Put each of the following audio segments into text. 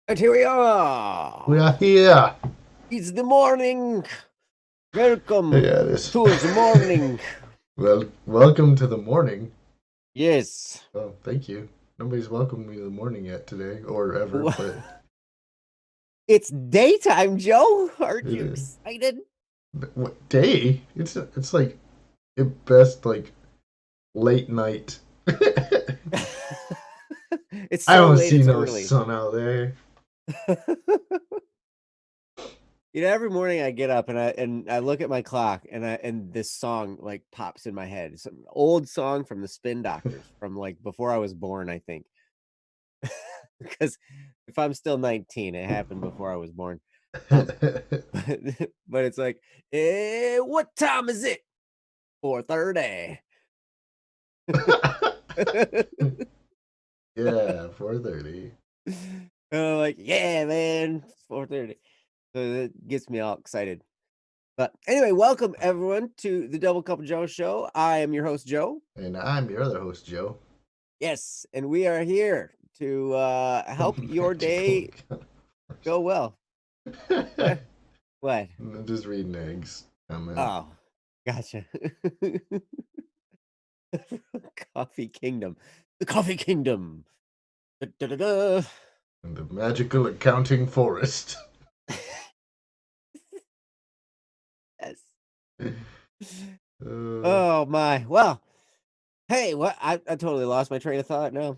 And here we We are. are here. It's the morning. Welcome Yeah, it is. to the morning. Well, welcome to the morning. Yes. Oh, thank you. Nobody's welcomed me to the morning yet today or ever, but It's daytime, Joe. Aren't it you is. excited? But what day? It's like at best like late night. I It's so don't late, see it's no early. sun out there. Every morning I get up and I look at my clock and this song like pops in my head. It's an old song from the Spin Doctors from like before I was born, I think. Because if I'm still 19, it happened before I was born. Um, but it's like, what time is it? 4:30. Yeah, 4:30. Like, yeah, man, it's 4:30. So that gets me all excited. But anyway, welcome everyone to the Double Cup of Joe show. I am your host, Joe. And I'm your other host, Joe. Yes, and we are here to help your Magical day go well. What? What? I'm just reading eggs. Comment. Oh, gotcha. Coffee Kingdom. The Coffee Kingdom. Da-da-da-da. In the magical accounting forest. Yes. Uh, Oh my. Well, hey, what I totally lost my train of thought now.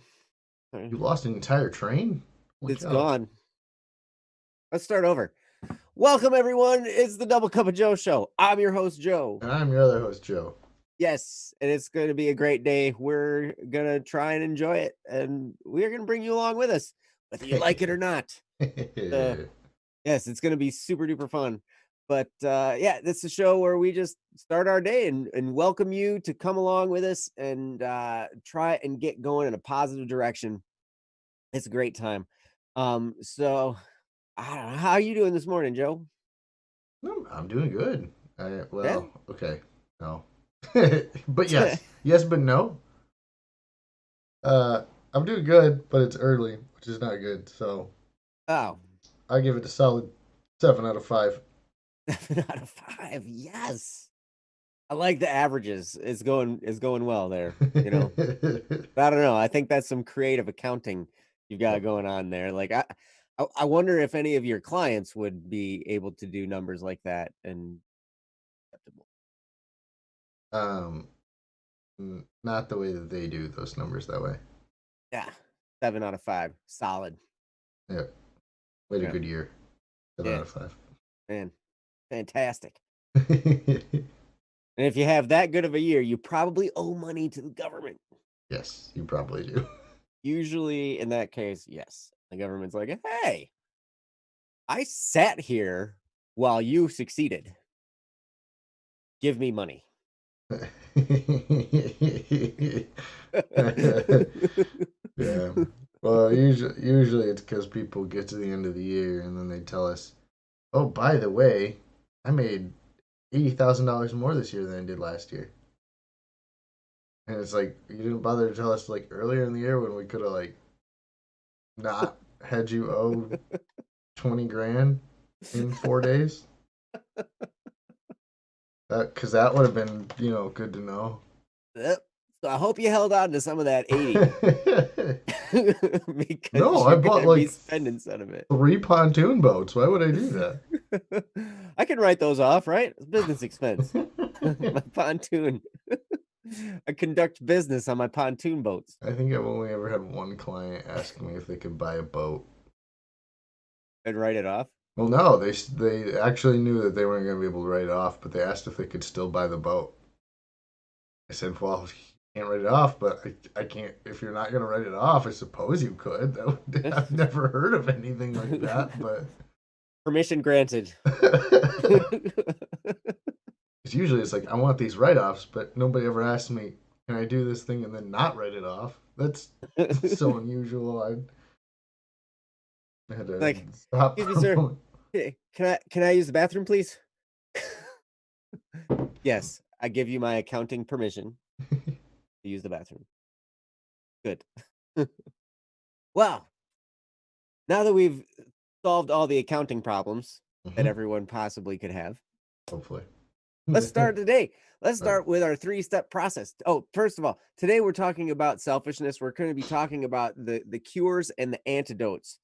you lost an entire train? Holy It's cow. gone. Let's start over. Welcome everyone. It's the Double Cup of Joe show. I'm your host, Joe. And I'm your other host, Joe. Yes, and it's going to be a great day. We're going to try and enjoy it, and we're going to bring you along with us, whether you like it or not. Uh, yes, it's going to be super duper fun. But yeah, this is a show where we just start our day and welcome you to come along with us and try and get going in a positive direction. It's a great time. So I don't know. How are you doing this morning, Joe? No, I'm doing good. Yeah. Okay. No. But yes. Yes, but no. Uh, I'm doing good, but it's early, which is not good. So Oh, I give it a solid 7 out of 5. 7 out of 5. Yes. I like the averages. It's going well there, But I don't know. I think that's some creative accounting you've got going on there. Like I wonder if any of your clients would be able to do numbers like that and acceptable. um, not the way that they do those numbers that way. Yeah. 7 out of 5. Solid. Yeah. We had a Yeah. good year. 7 Yeah. out of 5. Man. Fantastic. And if you have that good of a year, you probably owe money to the government. Yes, you probably do. Usually in that case, yes. The government's like, hey, I sat here while you succeeded. Give me money. Yeah. Well, usually it's because people get to the end of the year and then they tell us, "Oh, by the way, I made $80,000 more this year than I did last year." And it's like you didn't bother to tell us like earlier in the year when we could have like not had you owe 20 grand in 4 days. That because that would have been good to know. Yep. So I hope you held on to some of that 80 No, because I you're bought gonna be like spending some of it. 3 pontoon boats. Why would I do that? I can write those off, right? It's business expense. My pontoon. I conduct business on my pontoon boats. I think I've only ever had one client ask me if they could buy a boat. I'd write it off. Well, no, they actually knew that they weren't going to be able to write it off, but they asked if they could still buy the boat. I said, "Well, you can't write it off, but I can't. If you're not going to write it off, I suppose you could." I've never heard of anything like that, but Permission granted. usually it's like I want these write-offs, but nobody ever asks me, "Can I do this thing and then not write it off?" That's so unusual. I had to Like, stop excuse me, for a sir. moment. Can I use the bathroom, please? Yes, I give you my accounting permission to use the bathroom. Good. Well, now that we've solved all the accounting problems that Hmm. everyone possibly could have. Hopefully. Let's start today. Let's Right. start with our 3-step process. Oh, first of all, today we're talking about selfishness. We're going to be talking about the cures and the antidotes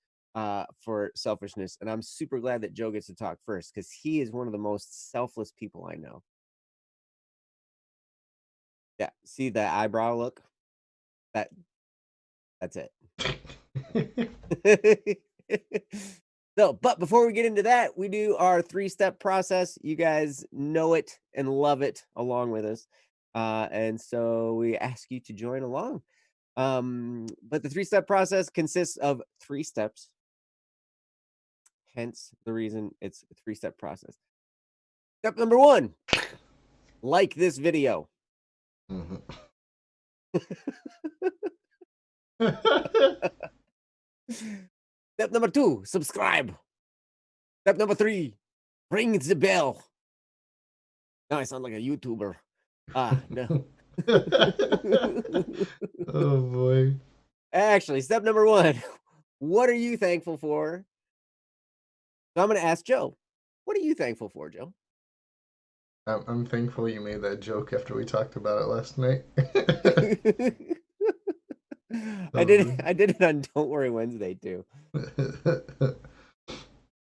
for selfishness. And I'm super glad that Joe gets to talk first because he is one of the most selfless people I know. Yeah, see that eyebrow look? That that's it. So, but before we get into that, we do our 3-step process. You guys know it and love it along with us. And so we ask you to join along. But the 3-step process consists of 3 steps, hence the reason it's a 3-step process. Step number 1, like this video. Hmm. Step number 2, subscribe. Step number 3, ring the bell. Now I sound like a YouTuber. No. Oh boy. Actually, step number 1, what are you thankful for? So I'm going to ask Joe. What are you thankful for, Joe? I'm thankful you made that joke after we talked about it last night. So I did it on Don't Worry Wednesday too. good.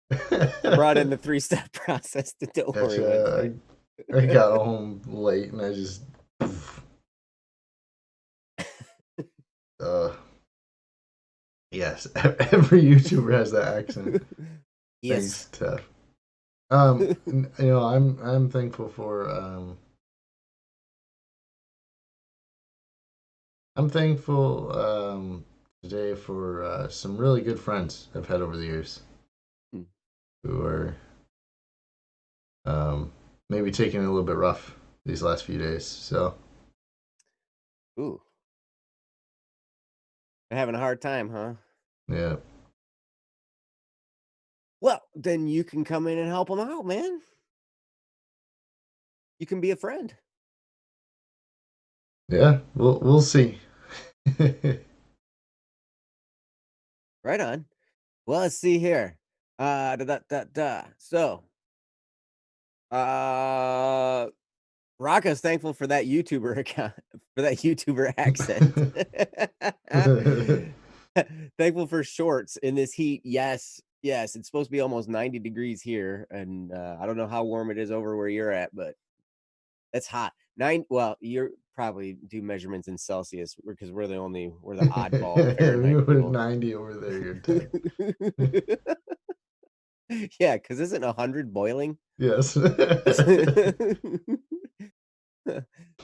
I brought in the 3-step process to Don't Worry Gotcha. Wednesday. I got home late and I just uh yes, every YouTuber has that accent. Yes. Thanks, Tef. I'm thankful for I'm thankful today for some really good friends I've had over the years who are um maybe taking it a little bit rough these last few days. So Ooh, they're having a hard time, huh? yeah, Well, then you can come in and help them out, man. You can be a friend. yeah, we'll see. Right on. Well, let's see here. So, uh, Rocco's thankful for that YouTuber account, for that YouTuber accent. Thankful for shorts in this heat. Yes, yes, it's supposed to be almost 90 degrees here, and I don't know how warm it is over where you're at, but that's hot. Well, you're probably do measurements in Celsius because we're the oddball We Fahrenheit were people. 90 over there, you're 10. Yeah, because isn't 100 boiling? Yes.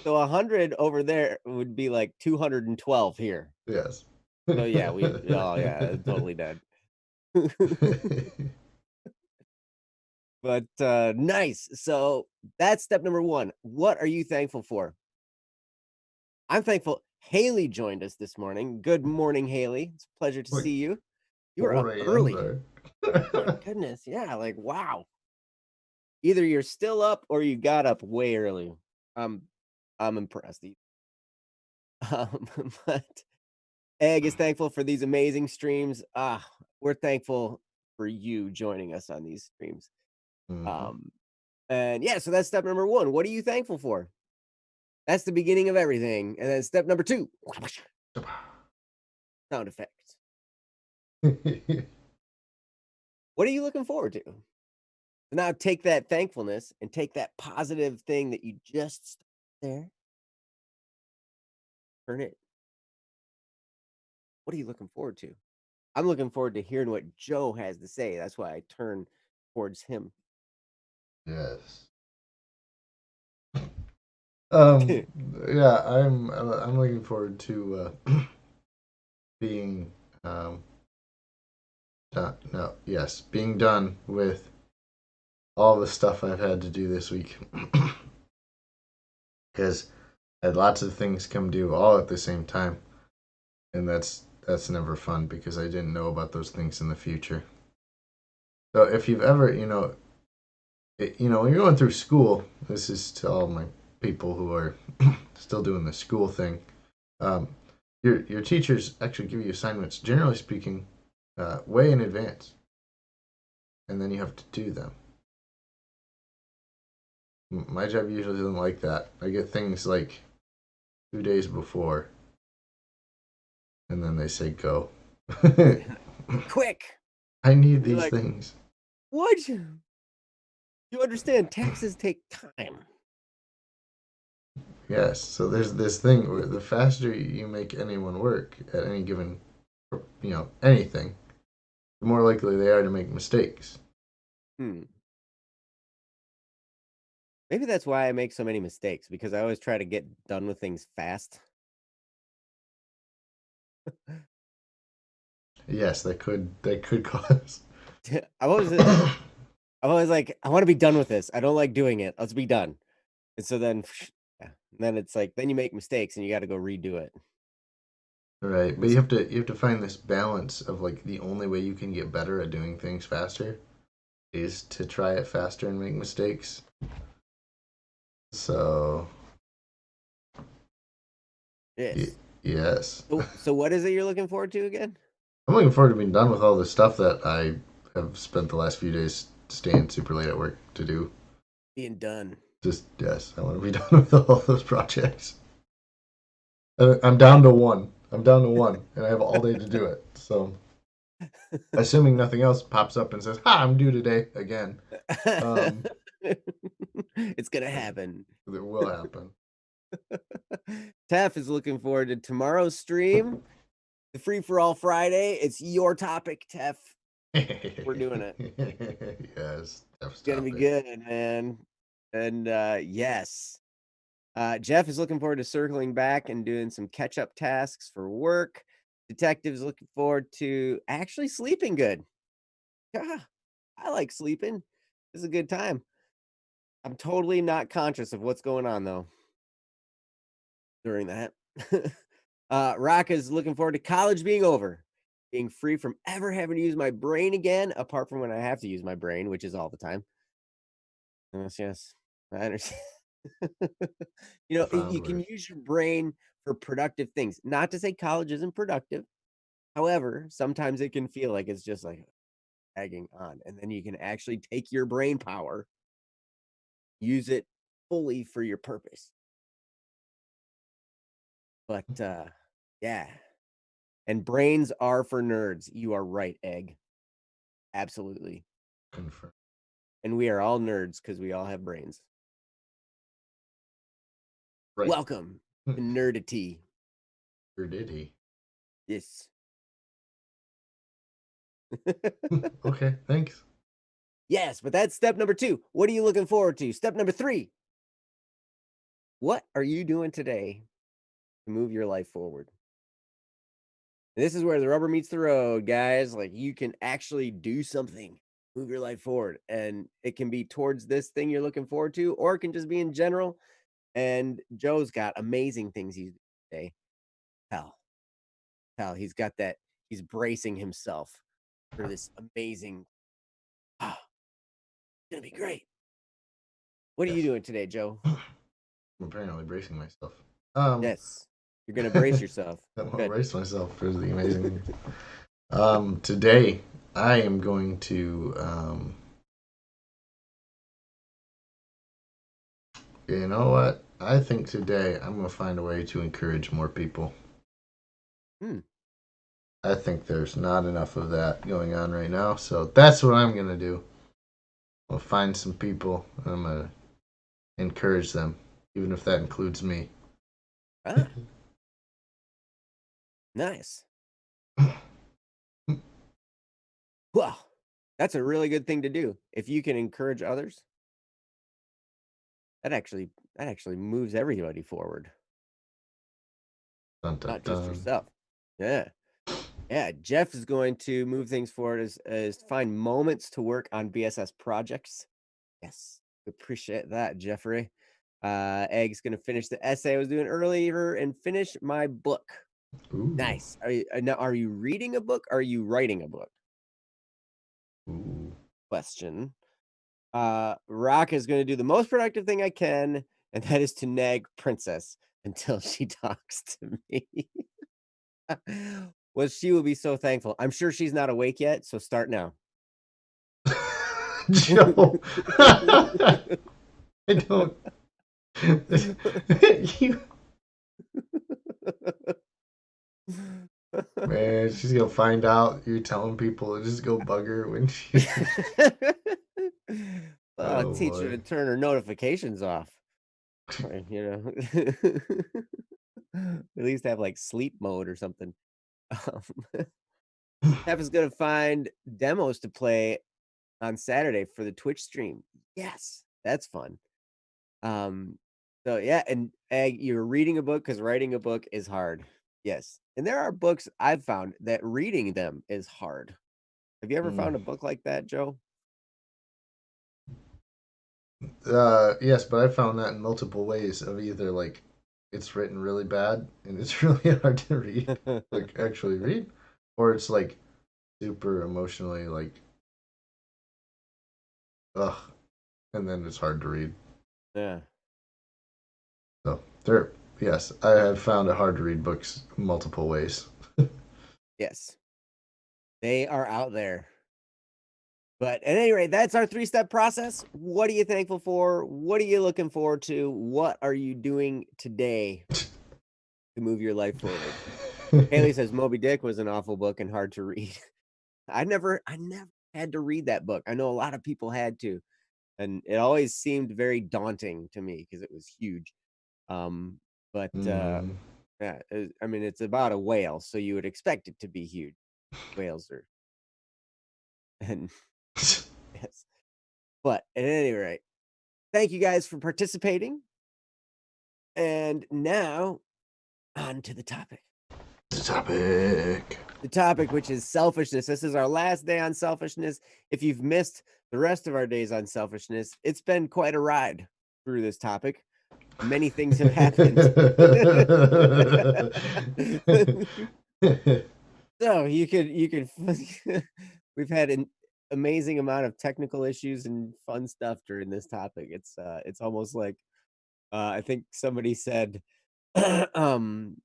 So 100 over there would be like 212 here. Yes. So yeah, oh yeah, totally dead. But nice. So that's step number 1. What are you thankful for? I'm thankful Haley joined us this morning. Good morning, Haley. It's a pleasure to Like see you. You were up 4 a.m. early. there. My goodness. Yeah, like wow. Either you're still up or you got up way early. I'm I'm impressed. Um, but Egg is thankful for these amazing streams. We're thankful for you joining us on these streams. Mhm. Um, and yeah, so that's step number 1. What are you thankful for? That's the beginning of everything. And then step number 2, sound effects. What are you looking forward to? Now take that thankfulness and take that positive thing that you just there, turn it. What are you looking forward to? I'm looking forward to hearing what Joe has to say. That's why I turn towards him. Yes. Um, yeah, I'm looking forward to being done. No, yes, being done with all the stuff I've had to do this week because I had lots of things come due all at the same time, and that's never fun because I didn't know about those things in the future. So if you've ever, when you're going through school, this is to all my people who are still doing the school thing. Um, your teachers actually give you assignments, generally speaking, way in advance. and then you have to do them. My job usually doesn't like that. I get things like 2 days before, and then they say go. Quick. I need You're these like, things. what? You understand taxes take time. Yes, so there's this thing where the faster you make anyone work at any given, anything, the more likely they are to make mistakes. Hmm. Maybe that's why I make so many mistakes, because I always try to get done with things fast. Yes, that could cause. I'm always like, I want to be done with this. I don't like doing it. Let's be done. And so then, yeah. And then it's like, then you make mistakes and you got to go redo it. Right, but It's, you have to find this balance of like the only way you can get better at doing things faster is to try it faster and make mistakes. So, yes. yes. So what is it you're looking forward to again? I'm looking forward to being done with all the stuff that I have spent the last few days staying super late at work to do. Being done. Just, yes, I want to be done with all those projects. I'm down to one. I'm down to one, and I have all day to do it. So, assuming nothing else pops up and says, "Ha, I'm due today again," um, It's gonna happen. it will happen. Tef is looking forward to tomorrow's stream, the Free for All Friday. It's your topic, Tef. We're doing it. Yes, It's gonna be topic. good, man. And yes. Jeff is looking forward to circling back and doing some catch-up tasks for work. Detective's looking forward to actually sleeping good. Yeah, I like sleeping. It's a good time. I'm totally not conscious of what's going on though during that. Rock is looking forward to college being over, being free from ever having to use my brain again, apart from when I have to use my brain, which is all the time. Yes, yes, I understand. Profound You can word. use your brain for productive things. Not to say college isn't productive. However, sometimes it can feel like it's just like dragging on. And then you can actually take your brain power, use it fully for your purpose. But yeah. And brains are for nerds. You are right, Egg. Absolutely. Confirm. And we are all nerds because we all have brains. Right. Welcome to Nerdity. Or did he? Yes. Okay, thanks. Yes, but that's step number 2. What are you looking forward to? Step number 3. What are you doing today to move your life forward? This is where the rubber meets the road, guys. Like, you can actually do something, move your life forward. And it can be towards this thing you're looking forward to, or it can just be in general. And Joe's got amazing things he's doing today. Hell, he's got that. He's bracing himself for this amazing. Ah, it's gonna be great. What are you Yes. doing today, Joe? I'm apparently bracing myself. Yes, you're gonna brace yourself. I'm gonna Good. brace myself for the amazing. Today I am going to. You know what? I think today I'm gonna find a way to encourage more people. Hmm. I think there's not enough of that going on right now, so that's what I'm gonna do. I'll find some people and I'm gonna encourage them, even if that includes me. Ah, nice. Well, that's a really good thing to do. If you can encourage others, that actually moves everybody forward, Dun, dun, not just dun. yourself. Yeah. Yeah. Jeff is going to move things forward as find moments to work on BSS projects. Yes. Appreciate that, Jeffrey. Egg's gonna finish the essay I was doing earlier and finish my book. Ooh, Nice. Are you reading a book? Or are you writing a book? ooh. Question. Rock is going to do the most productive thing I can, and that is to nag Princess until she talks to me. Well, she will be so thankful. I'm sure she's not awake yet, so start now. Joe. I don't. You, man, she's gonna find out you're telling people to just go bug her when she. Well, I'll Oh teach her boy. to turn her notifications off. At least have like sleep mode or something. Um, Tap is gonna find demos to play on Saturday for the Twitch stream. Yes, that's fun. So yeah, and you're reading a book because writing a book is hard. Yes, and there are books I've found that reading them is hard. Have you ever Mm. found a book like that, Joe? Yes, but I found that in multiple ways of either like it's written really bad and it's really hard to read, like actually read, or it's like super emotionally like ugh, and then it's hard to read. Yeah. So there, yes, I have found it hard to read books multiple ways. Yes, they are out there. But at any rate, that's our 3-step process. What are you thankful for? What are you looking forward to? What are you doing today to move your life forward? Haley says Moby Dick was an awful book and hard to read. I never had to read that book. I know a lot of people had to, and it always seemed very daunting to me because it was huge. Um, but Mm. yeah, I mean, it's about a whale, so you would expect it to be huge. Whales are, and yes. But at any rate, thank you guys for participating. And now on to the topic. The topic. The topic, which is selfishness. This is our last day on selfishness. If you've missed the rest of our days on selfishness, it's been quite a ride through this topic. Many things have happened. So you could we've had an amazing amount of technical issues and fun stuff during this topic. It's almost like I think somebody said the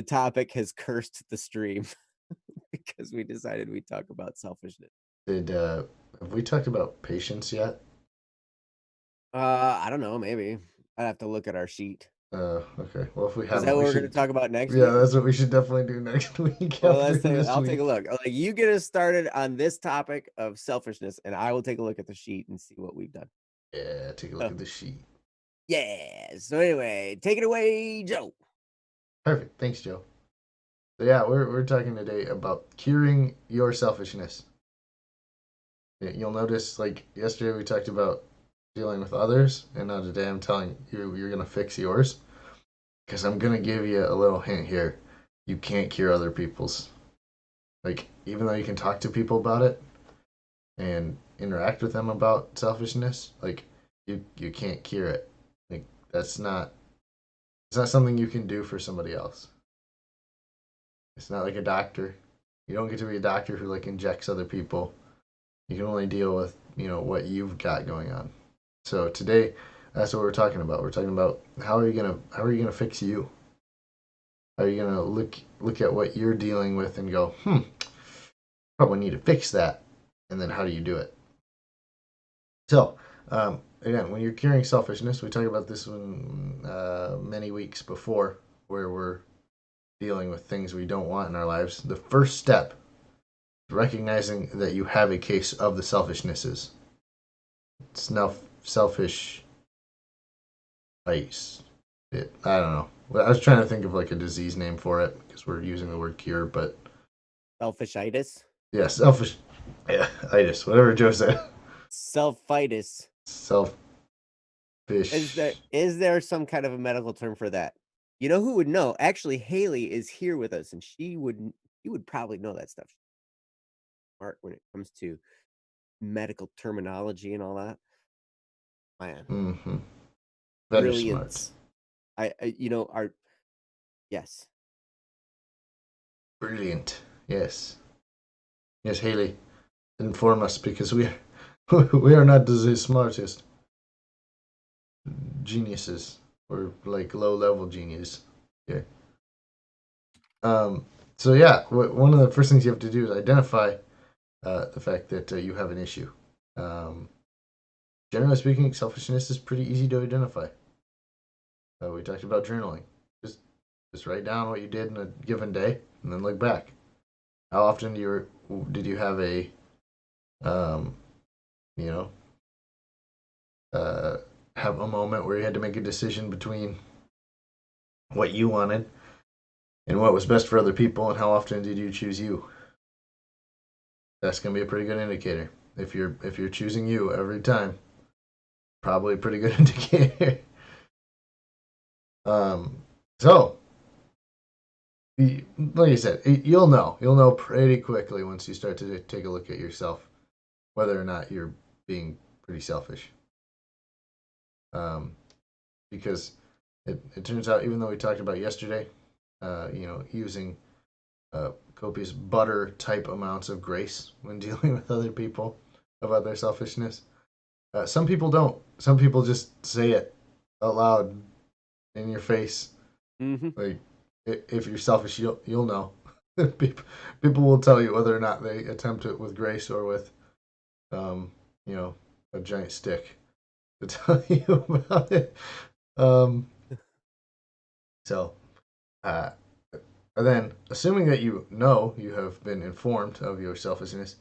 topic has cursed the stream because we decided we'd talk about selfishness. Did have we talked about patience yet? I don't know, maybe. I'd have to look at our sheet. Okay. Well, if we Is that haven't, what we we're gonna should. talk about next Yeah, week? that's what we should definitely do next week Well, after this I'll take a week. look. Like you get us started on this topic of selfishness, and I will take a look at the sheet and see what we've done. Yeah, take a look So at the sheet. yeah. So anyway, take it away, Joe. Perfect. Thanks, Joe. So yeah, we're talking today about curing your selfishness. You'll notice, like yesterday, we talked about dealing with others, and now today I'm telling you you're gonna fix yours. Because I'm gonna give you a little hint here. You can't cure other people's. Like, even though you can talk to people about it and interact with them about selfishness, like you can't cure it. Like that's not it's not something you can do for somebody else. It's not like a doctor. You don't get to be a doctor who like injects other people. You can only deal with, what you've got going on. So today that's what we're talking about. We're talking about how are you gonna fix you? How are you gonna look at what you're dealing with and go, probably need to fix that. And then how do you do it? So, again, when you're curing selfishness, we talked about this one many weeks before, where we're dealing with things we don't want in our lives. The first step is recognizing that you have a case of the selfishnesses. It's now selfish ice. I don't know. I was trying to think of like a disease name for it because we're using the word cure, but Selfishitis. yeah, selfish. Yeah, itis, whatever Joe said. Selfitis. Selfish. Is there some kind of a medical term for that? You know who would know? Actually, Haley is here with us, and she would probably know that stuff. Smart when it comes to medical terminology and all that. Man, Mm-hmm. Very smart. brilliance. Our yes. Brilliant. Yes. Yes, Haley, inform us because we we are not the smartest geniuses. We're like low level genius. Okay. So yeah, one of the first things you have to do is identify the fact that you have an issue. Um, Generally speaking, selfishness is pretty easy to identify. We talked about journaling. Just just write down what you did in a given day, and then look back. How often did you have a um, you know uh, have a moment where you had to make a decision between what you wanted and what was best for other people, and how often did you choose you? That's gonna be a pretty good indicator. If you're choosing you every time, probably a pretty good indicator. um, so like I said, you'll know pretty quickly once you start to take a look at yourself whether or not you're being pretty selfish. Um, because it turns out, even though we talked about yesterday, using copious butter type amounts of grace when dealing with other people about their selfishness. Some people don't. Some people just say it out loud in your face. Hmm. Like, if you're selfish, you'll know. People will tell you whether or not they attempt it with grace or with, um, you know, a giant stick to tell you about it. Um, so, uh, and then, assuming that you have been informed of your selfishness,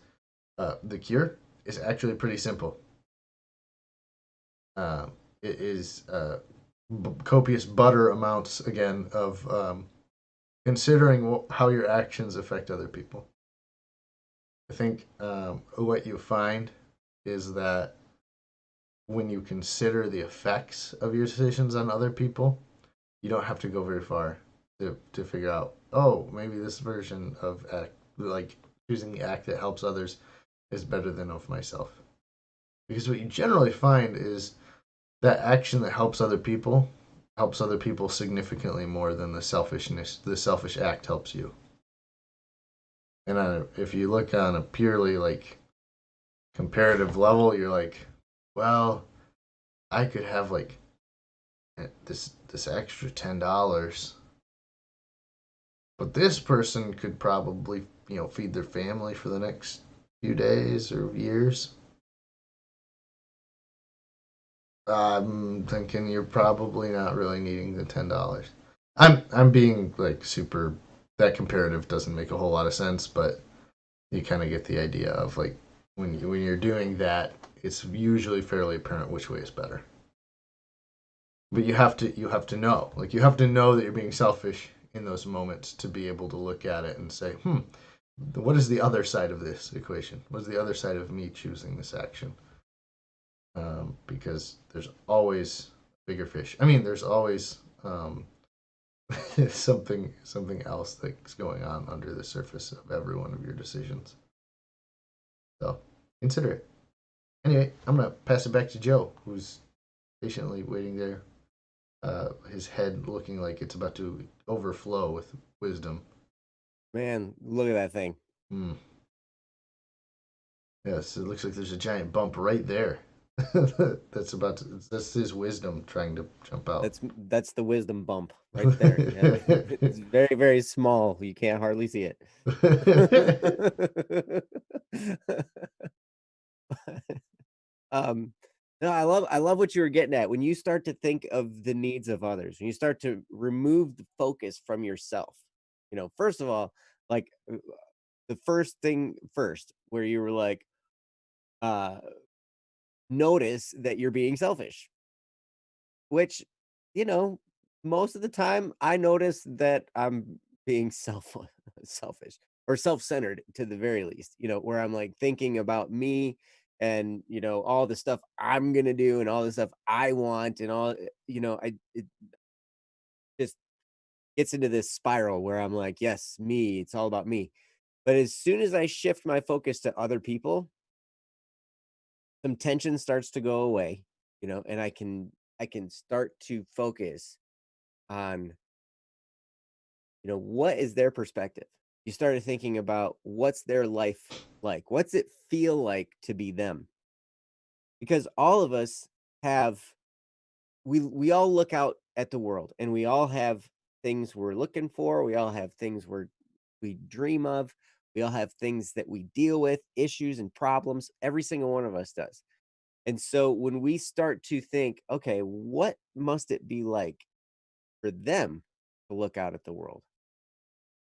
the cure is actually pretty simple. It is copious butter amounts again of considering how your actions affect other people. I think what you find is that when you consider the effects of your decisions on other people, you don't have to go very far to figure out, oh, maybe this version of act, like choosing the act that helps others, is better than of myself. Because what you generally find is that action that helps other people significantly more than the selfish act helps you. And if you look on a purely like comparative level, you're like, well, I could have like this extra $10, but this person could probably feed their family for the next few days or years. I'm thinking you're probably not really needing the $10. I'm being like super. That comparative doesn't make a whole lot of sense, but you kind of get the idea of like when you're doing that, it's usually fairly apparent which way is better. But you have to know, like you have to know that you're being selfish in those moments to be able to look at it and say, what is the other side of this equation? What's the other side of me choosing this action? Because there's always bigger fish. I mean, there's always something else that's going on under the surface of every one of your decisions. So consider it. Anyway, I'm gonna pass it back to Joe, who's patiently waiting there, his head looking like it's about to overflow with wisdom. Man, look at that thing. Mm. Yes, it looks like there's a giant bump right there. That's his wisdom trying to jump out. That's the wisdom bump right there. Yep. It's very, very small. You can't hardly see it. um no, I love what you were getting at. When you start to think of the needs of others, when you start to remove the focus from yourself, first of all, like the first thing first, where you were like, uh notice that you're being selfish, which, you know, most of the time I notice that I'm being selfish or self-centered to the very least, where I'm like thinking about me and, all the stuff I'm going to do and all the stuff I want and all, it just gets into this spiral where I'm like, yes, me, it's all about me. But as soon as I shift my focus to other people, some tension starts to go away, and I can start to focus on, what is their perspective. You started thinking about what's their life like, what's it feel like to be them, because all of us have, we all look out at the world and we all have things we're looking for, we all have things we dream of, We all have things that we deal with, issues and problems. Every single one of us does. And so when we start to think, okay, what must it be like for them to look out at the world?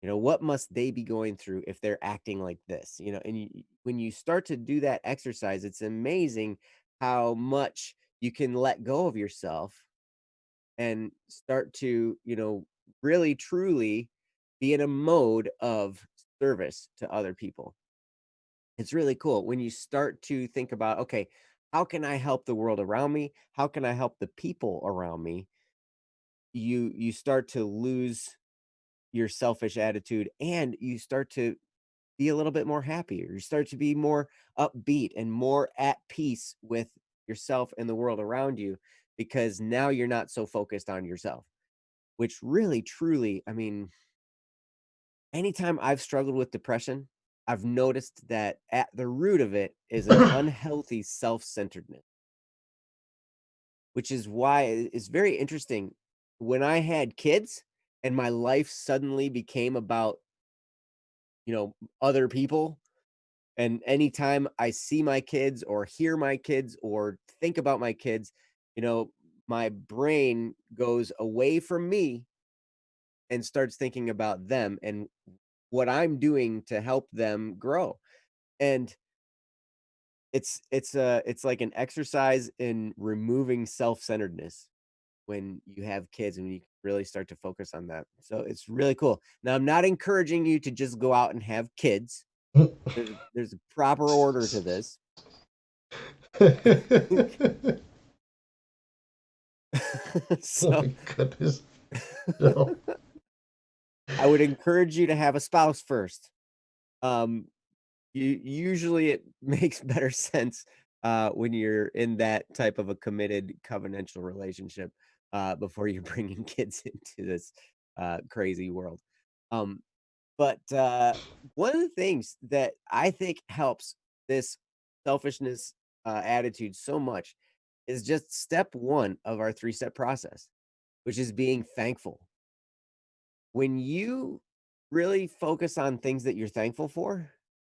What must they be going through if they're acting like this? And when you start to do that exercise, it's amazing how much you can let go of yourself and start to, really truly be in a mode of service to other people. It's really cool when you start to think about, okay, how can I help the world around me? How can I help the people around me? You start to lose your selfish attitude, and you start to be a little bit more happier. You start to be more upbeat and more at peace with yourself and the world around you, because now you're not so focused on yourself, which really, truly, I mean, anytime I've struggled with depression, I've noticed that at the root of it is an unhealthy self centeredness, which is why it's very interesting. When I had kids and my life suddenly became about, other people, and anytime I see my kids or hear my kids or think about my kids, you know, my brain goes away from me and starts thinking about them and what I'm doing to help them grow. And it's like an exercise in removing self-centeredness when you have kids and you really start to focus on that. So it's really cool. Now I'm not encouraging you to just go out and have kids. There's a proper order to this. Oh So my goodness. No. I would encourage you to have a spouse first. Um, usually it makes better sense when you're in that type of a committed covenantal relationship before you're bringing kids into this crazy world. Um, but one of the things that I think helps this selfishness attitude so much is just step one of our three-step process, which is being thankful. When you really focus on things that you're thankful for,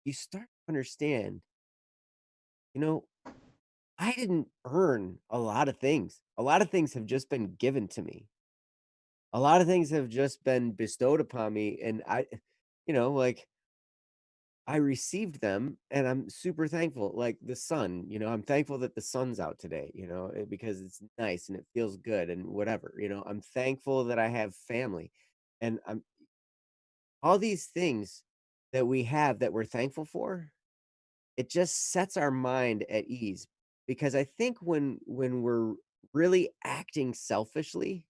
you start to understand, you know, I didn't earn a lot of things. A lot of things have just been given to me. A lot of things have just been bestowed upon me. And like I received them and I'm super thankful. Like the sun, I'm thankful that the sun's out today, because it's nice and it feels good and whatever. I'm thankful that I have family, and I'm all these things that we have that we're thankful for. It just sets our mind at ease, because I think when we're really acting selfishly,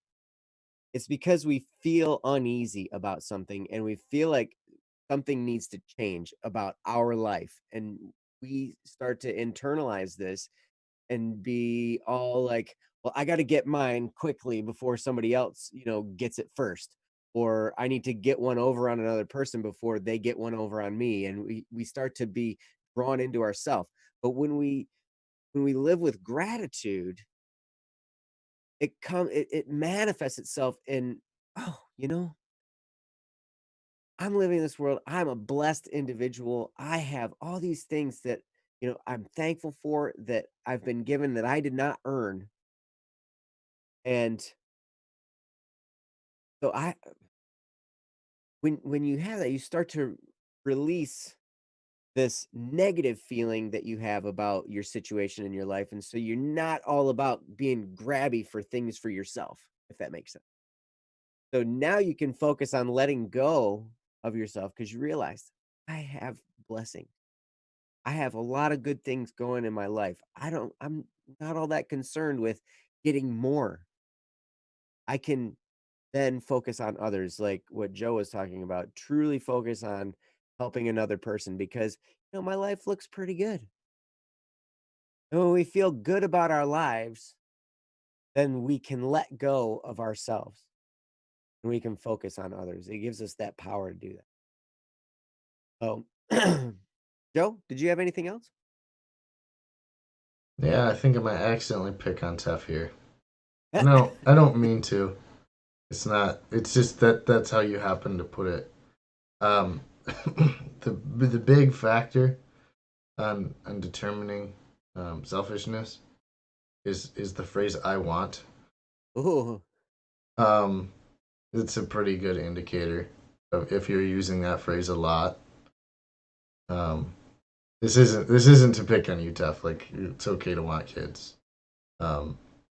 it's because we feel uneasy about something and we feel like something needs to change about our life, and we start to internalize this and be all like, well, I got to get mine quickly before somebody else, gets it first. Or I need to get one over on another person before they get one over on me. And we start to be drawn into ourselves. But when we live with gratitude, it manifests itself in, oh, I'm living in this world. I'm a blessed individual. I have all these things that, I'm thankful for, that I've been given, that I did not earn. And so when you have that, you start to release this negative feeling that you have about your situation in your life. And so you're not all about being grabby for things for yourself, if that makes sense. So now you can focus on letting go of yourself, because you realize, I have blessing. I have a lot of good things going in my life. I'm not all that concerned with getting more. I can then focus on others, like what Joe was talking about. Truly focus on helping another person, because my life looks pretty good. And when we feel good about our lives, then we can let go of ourselves and we can focus on others. It gives us that power to do that. Oh, Joe, did you have anything else? Yeah, I think I might accidentally pick on Tef here. No, I don't mean to. It's not. It's just that that's how you happen to put it. the big factor on determining selfishness is the phrase "I want." Ooh. Um, it's a pretty good indicator of if you're using that phrase a lot. Um, this isn't to pick on you, Tef. Like it's okay to want kids.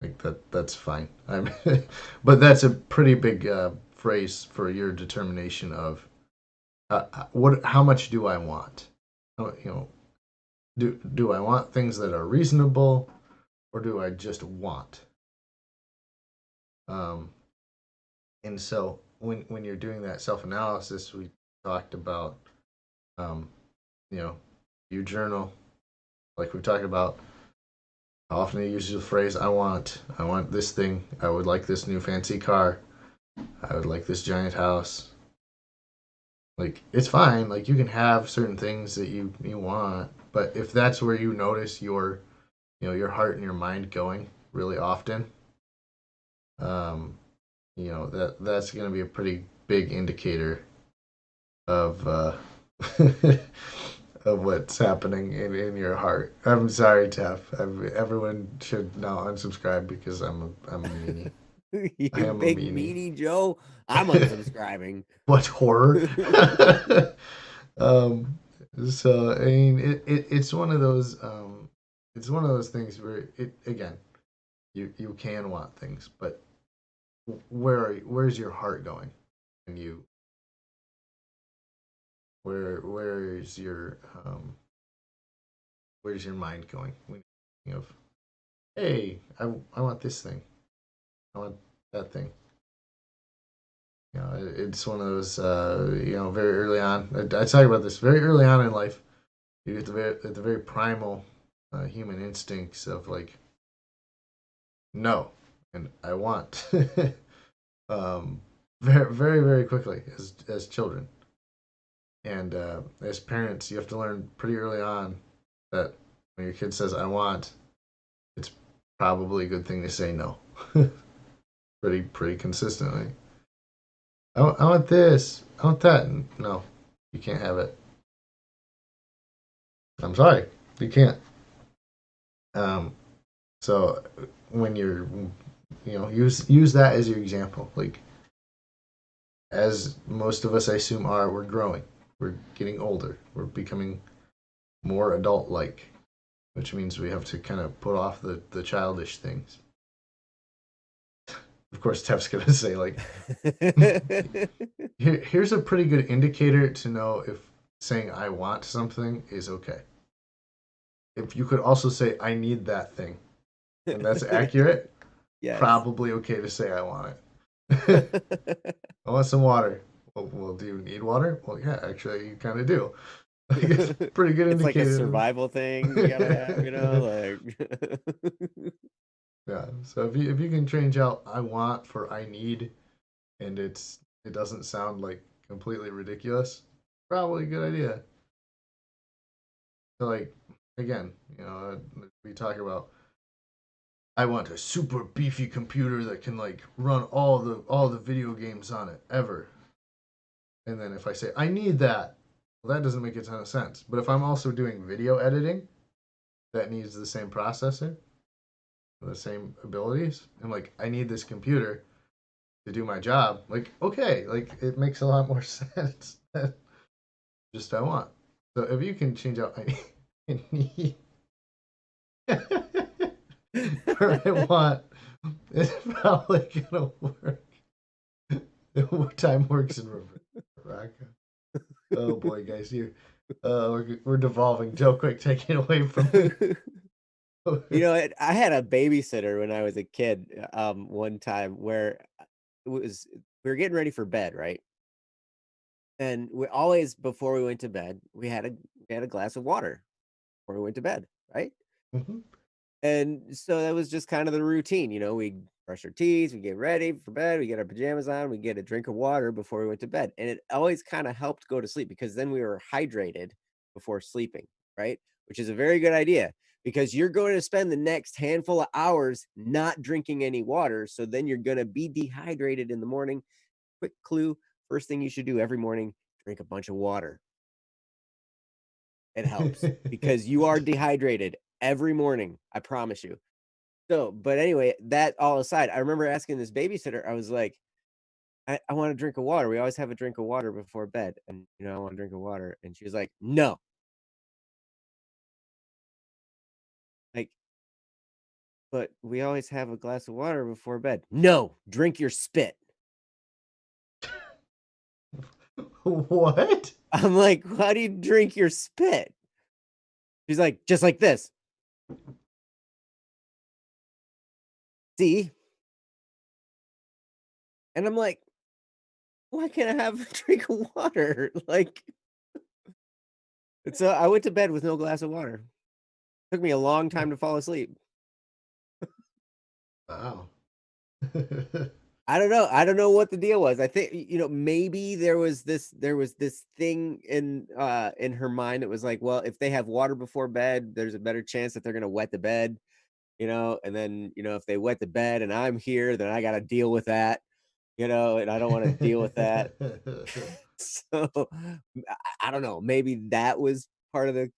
Like that's fine. I'm, but that's a pretty big phrase for your determination of what how much do I want? You know, do I want things that are reasonable, or do I just want? Um, and so when you're doing that self analysis, we talked about um, you know, you journal like we talked about. How often you use the phrase I want this thing, I would like this new fancy car, I would like this giant house. Like it's fine, like you can have certain things that you want, but if that's where you notice your your heart and your mind going really often, um, that's going to be a pretty big indicator of of what's happening in your heart. I'm sorry, Tef. Everyone should now unsubscribe because I'm a meanie. I You am a big meanie. meanie Joe. I'm unsubscribing. What horror? um, so I mean, it's one of those it's one of those things where it again you can want things, but where's your heart going? And you where's where's your mind going? When you think of hey, I want this thing, I want that thing. It's one of those very early on. I talk about this very early on in life. You get the very primal human instincts of like no and I want very very very quickly as children. And as parents, you have to learn pretty early on that when your kid says "I want," it's probably a good thing to say no, pretty consistently. I want this. I want that. No, you can't have it. I'm sorry, you can't. Um, so when you're, use that as your example. Like as most of us, I assume, are we're growing, we're getting older, we're becoming more adult-like, which means we have to kind of put off the childish things. Of course, Tef's gonna say like, here's a pretty good indicator to know if saying "I want something" is okay. If you could also say "I need that thing," and that's accurate, Yes. probably okay to say "I want it." I want some water. Well, do you need water? Well, yeah, actually, you kind of do. Like, it's a pretty good It's like a indicator. survival thing you gotta have, like Yeah. So if you can change out "I want" for "I need," and it doesn't sound like completely ridiculous, probably a good idea. So like again, we talk about I want a super beefy computer that can like run all the video games on it ever. And then if I say I need that, well, that doesn't make a ton of sense. But if I'm also doing video editing that needs the same processor, the same abilities, and like I need this computer to do my job, like okay, like it makes a lot more sense than just I want. So if you can change out I need for I want, it's probably gonna work. Time works in reverse. Oh boy, guys, we're devolving. Joe, quick, take it away from. I had a babysitter when I was a kid, one time where it was we were getting ready for bed, right? And we always before we went to bed, we had a glass of water before we went to bed, right? Mhm. And so that was just kind of the routine, we brush our teeth, we get ready for bed, we get our pajamas on, we get a drink of water before we went to bed. And it always kind of helped go to sleep because then we were hydrated before sleeping, right? Which is a very good idea because you're going to spend the next handful of hours not drinking any water. So then you're going to be dehydrated in the morning. Quick clue, first thing you should do every morning, drink a bunch of water. It helps because you are dehydrated every morning. I promise you. So, but anyway, that all aside, I remember asking this babysitter, I was like, I want to drink of water. We always have a drink of water before bed. And, I want to drink of water. And she was like, no, like, but we always have a glass of water before bed. No, drink your spit. What? I'm like, how do you drink your spit? She's like, just like this. See? And I'm like, why can't I have a drink of water? Like, so I went to bed with no glass of water. Took me a long time to fall asleep. Wow. I don't know. I don't know what the deal was. I think, maybe there was this thing in her mind that was like, well, if they have water before bed, there's a better chance that they're gonna wet the bed, and then, if they wet the bed and I'm here, then I gotta deal with that, and I don't want to deal with that. So I don't know. Maybe that was part of the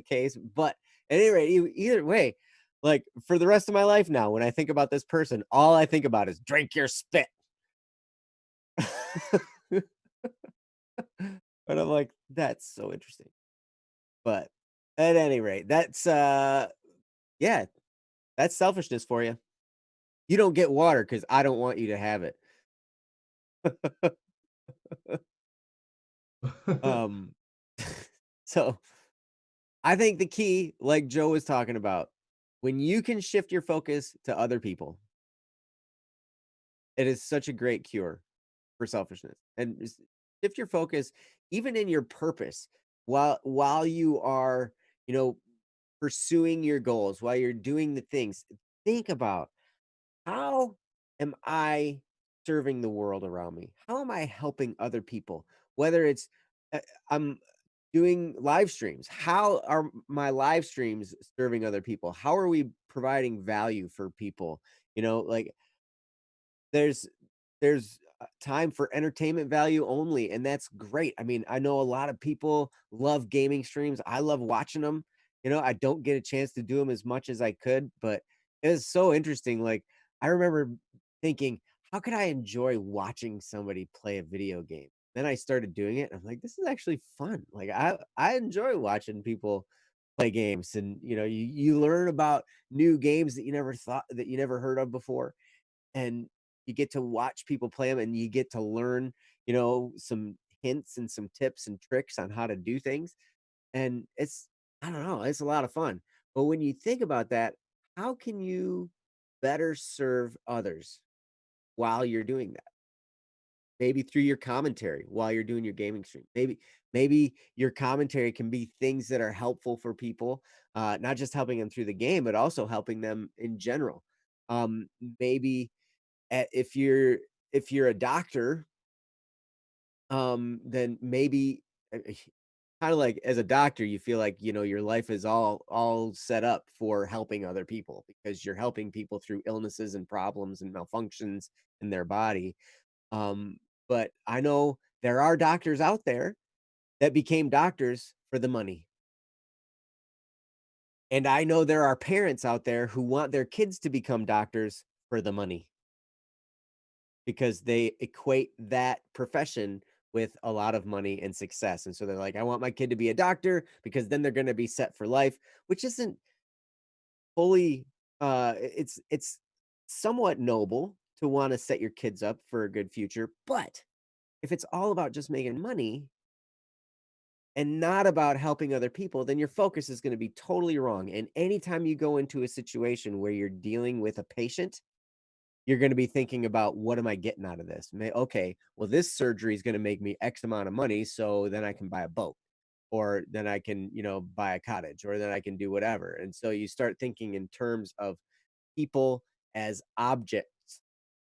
case. But at any rate, either way, like for the rest of my life now, when I think about this person, all I think about is drink your spit. And I'm like, that's so interesting. But at any rate, yeah, that's selfishness for you. You don't get water because I don't want you to have it. Um so I think the key, like Joe was talking about, when you can shift your focus to other people, it is such a great cure for selfishness. And shift your focus even in your purpose while you are, you know, pursuing your goals, while you're doing the things. Think about, how am I serving the world around me? How am I helping other people? Whether it's uh, I'm doing live streams. How are my live streams serving other people? How are we providing value for people? Like there's time for entertainment value only, and that's great. I mean, I know a lot of people love gaming streams. I love watching them. I don't get a chance to do them as much as I could, but it was so interesting. Like, I remember thinking, how could I enjoy watching somebody play a video game? Then I started doing it, and I'm like, this is actually fun. Like, I enjoy watching people play games, and you learn about new games that you never heard of before, and you get to watch people play them, and you get to learn, some hints and some tips and tricks on how to do things. And I don't know, it's a lot of fun. But when you think about that, how can you better serve others while you're doing that? Maybe through your commentary while you're doing your gaming stream. Maybe your commentary can be things that are helpful for people, not just helping them through the game, but also helping them in general. Maybe if you're a doctor, then maybe kind of like as a doctor, you feel like your life is all set up for helping other people because you're helping people through illnesses and problems and malfunctions in their body. Um, but I know there are doctors out there that became doctors for the money. And I know there are parents out there who want their kids to become doctors for the money, because they equate that profession with a lot of money and success. And so they're like, I want my kid to be a doctor because then they're going to be set for life, which isn't fully it's somewhat noble to want to set your kids up for a good future, but if it's all about just making money and not about helping other people, then your focus is going to be totally wrong. And anytime you go into a situation where you're dealing with a patient, you're going to be thinking about, what am I getting out of this? Okay, well, this surgery is going to make me X amount of money, so then I can buy a boat, or then I can, buy a cottage, or then I can do whatever. And so you start thinking in terms of people as objects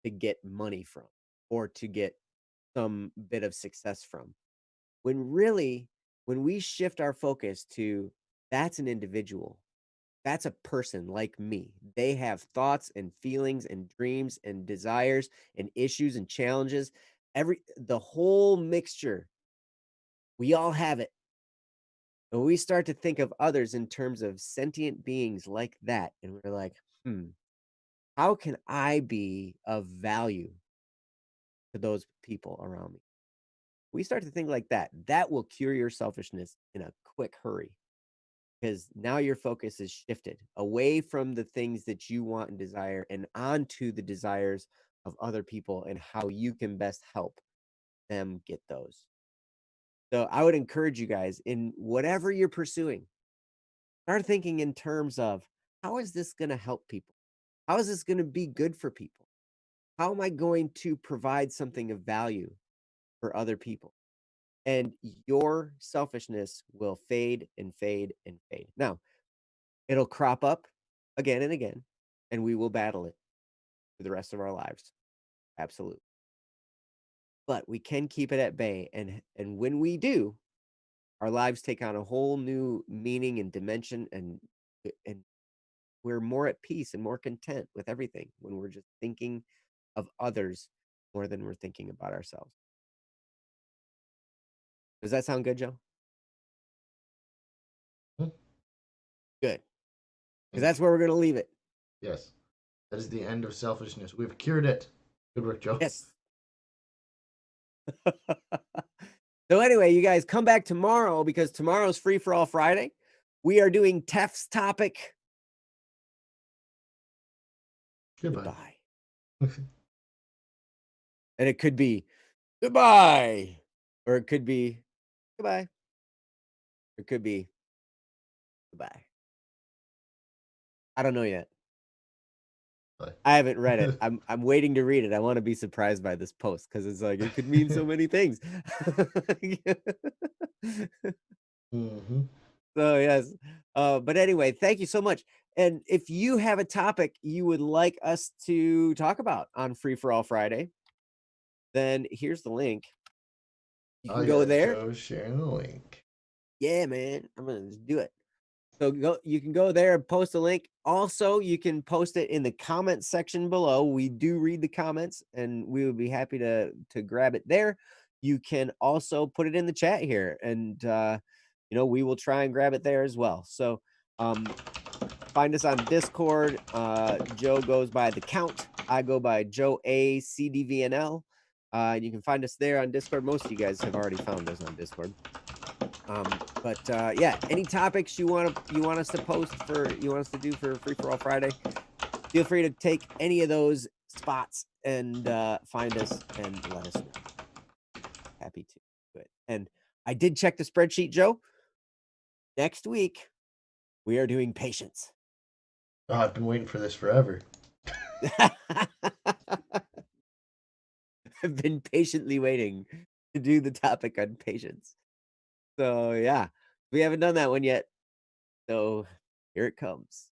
to get money from, or to get some bit of success from. When really, when we shift our focus to, that's an individual, that's a person like me. They have thoughts and feelings and dreams and desires and issues and challenges. the whole mixture, we all have it. And we start to think of others in terms of sentient beings like that, and we're like, how can I be of value to those people around me? We start to think like that. That will cure your selfishness in a quick hurry, because now your focus is shifted away from the things that you want and desire and onto the desires of other people and how you can best help them get those. So I would encourage you guys, in whatever you're pursuing, start thinking in terms of, how is this going to help people? How is this going to be good for people? How am I going to provide something of value for other people? And your selfishness will fade and fade and fade. Now, it'll crop up again and again, and we will battle it for the rest of our lives. Absolutely. But we can keep it at bay. And when we do, our lives take on a whole new meaning and dimension, and we're more at peace and more content with everything when we're just thinking of others more than we're thinking about ourselves. Does that sound good, Joe? Hmm. Good. Because Thank that's you. where we're going to leave it. Yes. That is the end of selfishness. We've cured it. Good work, Joe. Yes. So anyway, you guys come back tomorrow, because tomorrow's Free for All Friday. We are doing Tef's topic. Goodbye. Goodbye. And it could be goodbye, or it could be goodbye. It could be goodbye. I don't know yet. Bye. I haven't read it. I'm waiting to read it. I want to be surprised by this post, because it's like it could mean so many things. Mm-hmm. So yes. But anyway, thank you so much. And if you have a topic you would like us to talk about on Free for All Friday, then here's the link. You Oh can go yeah, there. Joe's sharing the link. Yeah, man. I'm gonna just do it. So you can go there and post a link. Also, you can post it in the comments section below. We do read the comments, and we would be happy to grab it there. You can also put it in the chat here, and we will try and grab it there as well. So find us on Discord. Joe goes by The Count. I go by Joe A CDVNL. You can find us there on Discord. Most of you guys have already found us on Discord. But yeah, any topics you want us to do for Free for All Friday, feel free to take any of those spots and find us and let us know. Happy to do it. And I did check the spreadsheet, Joe. Next week we are doing patience. Oh, I've been waiting for this forever. I've been patiently waiting to do the topic on patience. So yeah, we haven't done that one yet. So here it comes.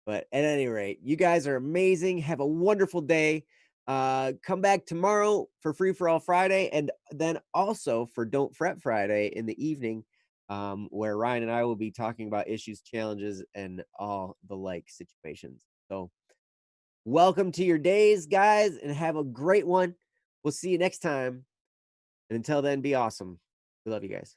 But at any rate, you guys are amazing. Have a wonderful day. Come back tomorrow for Free for All Friday, and then also for Don't Fret Friday in the evening, where Ryan and I will be talking about issues, challenges, and all the like situations. So welcome to your days, guys, and have a great one. We'll see you next time. And until then, be awesome. We love you guys.